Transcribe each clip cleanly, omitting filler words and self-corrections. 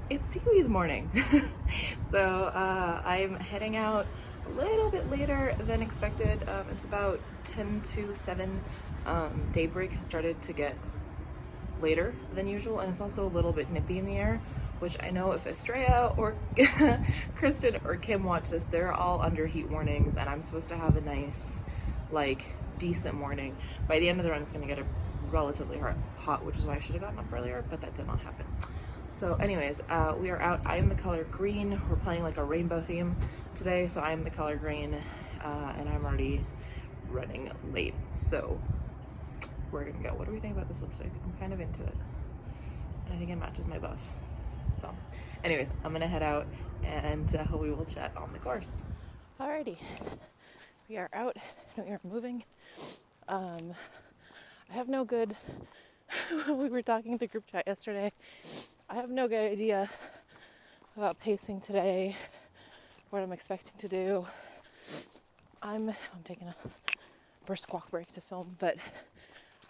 It's Seawheeze morning. So I'm heading out a little bit later than expected. It's about 10 to 7. Daybreak has started to get later than usual, and it's also a little bit nippy in the air, which I know if Estrella or Kristen or Kim watch this, they're all under heat warnings, and I'm supposed to have a nice, like, decent morning. By the end of the run, it's going to get relatively hot, which is why I should have gotten up earlier, but that did not happen. So anyways, we are out. I am the color green. We're playing like a rainbow theme today, so I'm the color green, and I'm already running late. So we're gonna go. What do we think about this lipstick? I'm kind of into it. And I think it matches my buff. So anyways, I'm gonna head out and we will chat on the course. Alrighty, we are out and we are moving. I have no good, we were talking in the group chat yesterday. I have no good idea about pacing today, what I'm expecting to do. I'm taking a brisk walk break to film, but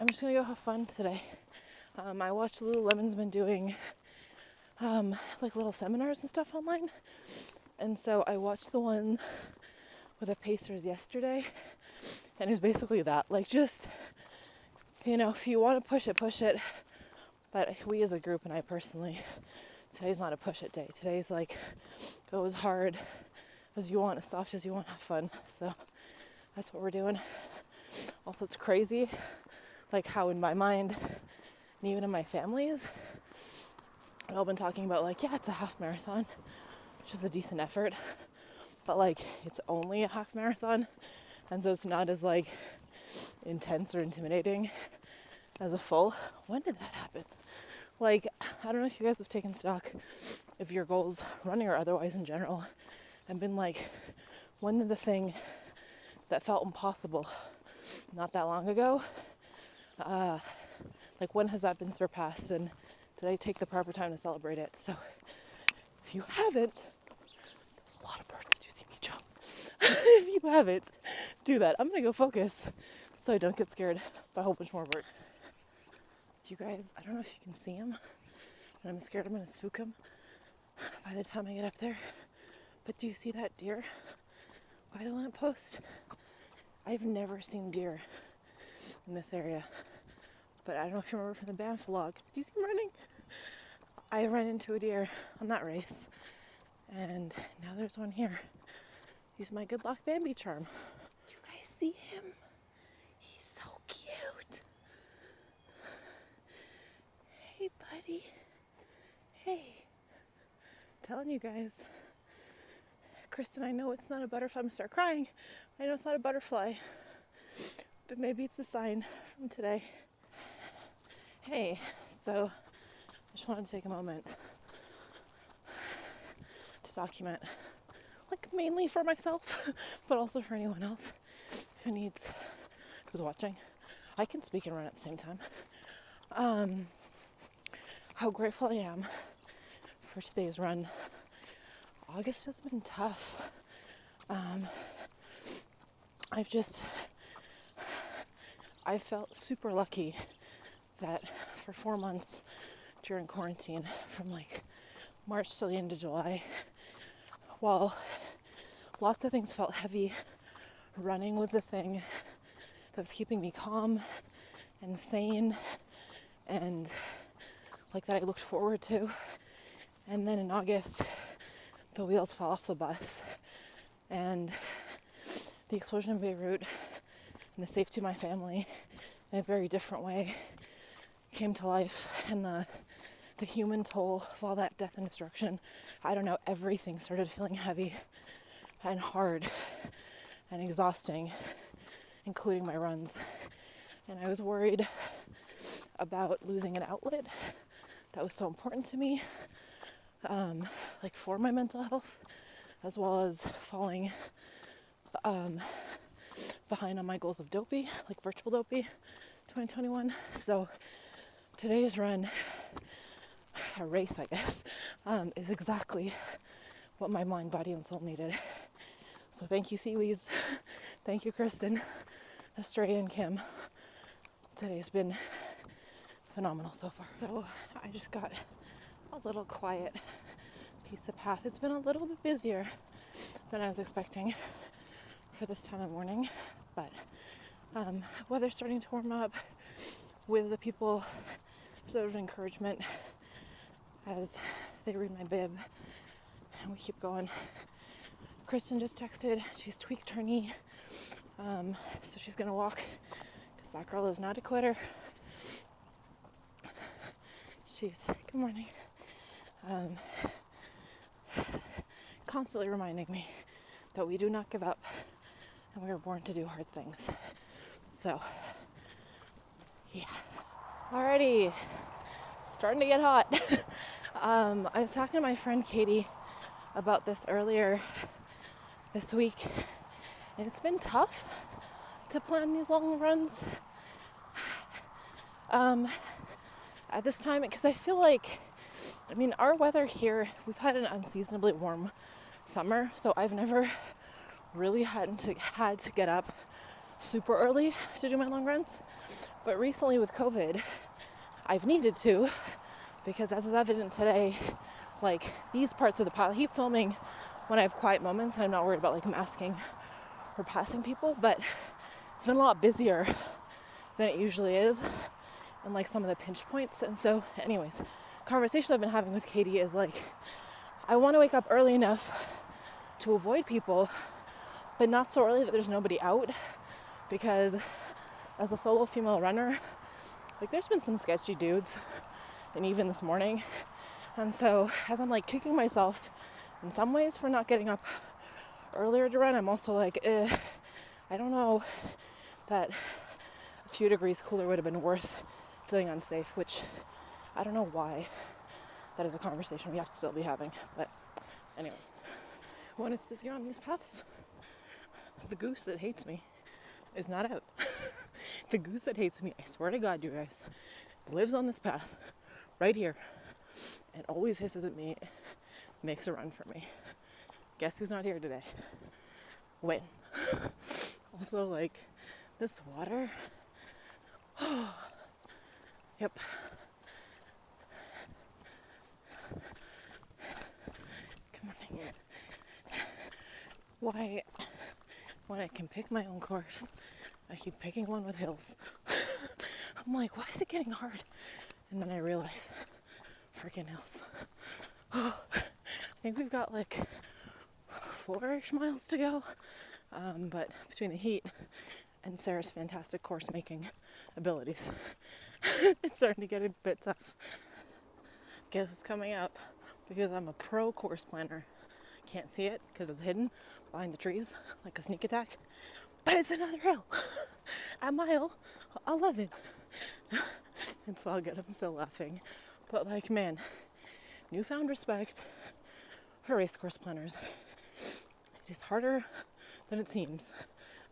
I'm just gonna go have fun today. I watched Lululemon's been doing like little seminars and stuff online, and so I watched the one with the pacers yesterday, and it was basically that, like, just, you know, if you want to push it. But we as a group, and I personally, today's not a push it day. Today's like, go as hard as you want, as soft as you want, have fun. So that's what we're doing. Also, it's crazy, like how in my mind, and even in my family's, I've all been talking about, like, yeah, it's a half marathon, which is a decent effort. But like, it's only a half marathon. And so it's not as like intense or intimidating as a full. When did that happen? Like, I don't know if you guys have taken stock of your goals, running or otherwise in general, and been like, when did the thing that felt impossible not that long ago, like, when has that been surpassed, and did I take the proper time to celebrate it? So if you haven't, there's a lot of birds. Did you see me jump? If you haven't, do that. I'm gonna go focus so I don't get scared by a whole bunch more birds. You guys, I don't know if you can see him, and I'm scared I'm going to spook him by the time I get up there. But do you see that deer by the lamppost? I've never seen deer in this area, but I don't know if you remember from the Banff vlog. Do you see him running? I ran into a deer on that race, and now there's one here. He's my good luck Bambi charm. Do you guys see him? He's so cute. Hey, buddy. Hey. Telling you guys. Kristen, I know it's not a butterfly. I'm going to start crying. I know it's not a butterfly. But maybe it's a sign from today. Hey, so I just wanted to take a moment to document, like, mainly for myself, but also for anyone else who's watching. I can speak and run at the same time. How grateful I am for today's run. August has been tough. I felt super lucky that for 4 months during quarantine, from like March till the end of July, while lots of things felt heavy, running was the thing that was keeping me calm and sane, and like that I looked forward to. And then in August, the wheels fell off the bus, and the explosion in Beirut and the safety of my family in a very different way came to life, and the human toll of all that death and destruction. I don't know, everything started feeling heavy and hard and exhausting, including my runs. And I was worried about losing an outlet that was so important to me, like for my mental health, as well as falling behind on my goals of dopey, like virtual dopey 2021. So today's run, a race I guess, is exactly what my mind, body, and soul needed. So thank you, Seawheeze. Thank you, Kristen, Estrella, and Kim. Today's been phenomenal so far. So I just got a little quiet piece of path. It's been a little bit busier than I was expecting for this time of morning, but weather's starting to warm up with the people, sort of encouragement as they read my bib and we keep going. Kristen just texted, she's tweaked her knee, so she's gonna walk because that girl is not a quitter. She's, good morning, constantly reminding me that we do not give up and we are born to do hard things. So, yeah. Alrighty, starting to get hot. I was talking to my friend Katie about this earlier this week, and it's been tough to plan these long runs at this time, because I feel like, I mean, our weather here, we've had an unseasonably warm summer, so I've never really had to get up super early to do my long runs. But recently with COVID, I've needed to, because as is evident today, like these parts of the path, I keep filming when I have quiet moments and I'm not worried about like masking or passing people, but it's been a lot busier than it usually is and like some of the pinch points. And so anyways, conversation I've been having with Katie is like, I want to wake up early enough to avoid people, but not so early that there's nobody out, because as a solo female runner, like there's been some sketchy dudes, and even this morning. And so as I'm like kicking myself in some ways for not getting up earlier to run, I'm also like, I don't know that a few degrees cooler would have been worth feeling unsafe, which I don't know why. That is a conversation we have to still be having. But anyways, when it's busier on these paths, the goose that hates me is not out. The goose that hates me, I swear to God, you guys, lives on this path right here and always hisses at me, makes a run for me. Guess who's not here today? Win. Also, like, this water. Yep. Good morning. Why, when I can pick my own course, I keep picking one with hills. I'm like, why is it getting hard? And then I realize, freaking hills. I think we've got like 4-ish miles to go. But between the heat and Sarah's fantastic course making abilities, it's starting to get a bit tough. Guess it's coming up because I'm a pro course planner. Can't see it because it's hidden behind the trees like a sneak attack. But it's another hill at mile 11. It's all good. I'm still laughing. But like, man, newfound respect for race course planners. It is harder than it seems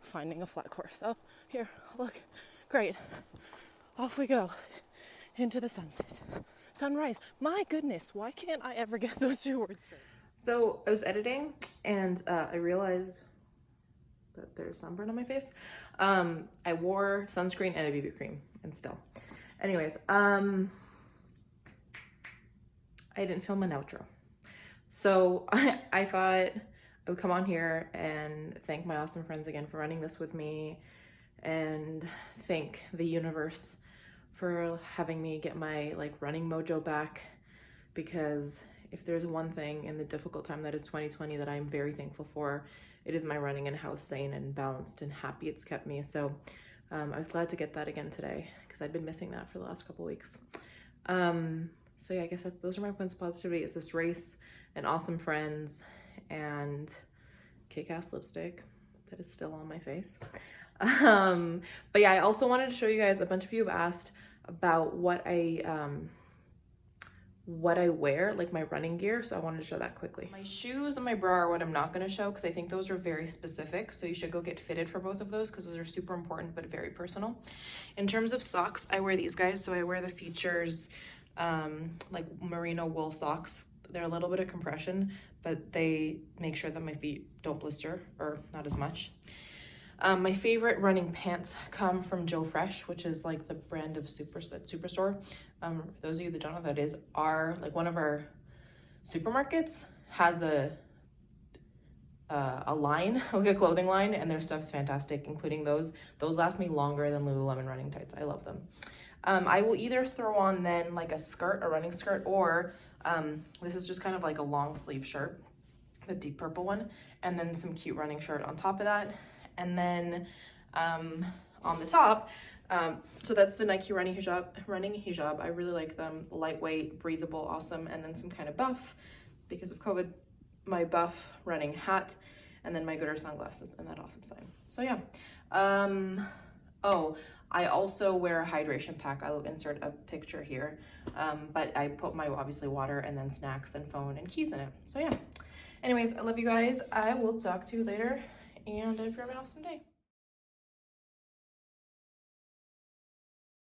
finding a flat course. Oh, here, look. Great. Off we go into the sunset. Sunrise. My goodness, why can't I ever get those two words straight? So I was editing and I realized that there's sunburn on my face. I wore sunscreen and a BB cream and still. Anyways, I didn't film an outro. So I thought I would come on here and thank my awesome friends again for running this with me, and thank the universe for having me get my like running mojo back, because if there's one thing in the difficult time that is 2020 that I'm very thankful for, it is my running and how sane and balanced and happy it's kept me. So I was glad to get that again today because I'd been missing that for the last couple weeks. So yeah, I guess those are my points of positivity. It's this race and awesome friends and kick-ass lipstick that is still on my face. But yeah, I also wanted to show you guys, a bunch of you have asked about what I wear, like my running gear, so I wanted to show that quickly. My shoes and my bra are what I'm not going to show because I think those are very specific, so you should go get fitted for both of those because those are super important but very personal. In terms of socks, I wear these guys, so I wear the Features like merino wool socks. They're a little bit of compression, but they make sure that my feet don't blister, or not as much. My favorite running pants come from Joe Fresh, which is like the brand of Superstore. Those of you that don't know what that is, our, like one of our supermarkets has a line, like a clothing line, and their stuff's fantastic, including those. Those last me longer than Lululemon running tights. I love them. I will either throw on then like a skirt, a running skirt, or this is just kind of like a long sleeve shirt, the deep purple one, and then some cute running shirt on top of that. And then on the top, so that's the Nike running hijab. I really like them. Lightweight, breathable, awesome. And then some kind of buff, because of COVID, my buff running hat, and then my Gooder sunglasses and that awesome sign. So yeah. Oh, I also wear a hydration pack. I will insert a picture here. But I put my, obviously, water and then snacks and phone and keys in it. So yeah. Anyways, I love you guys. I will talk to you later, and I hope you have an awesome day.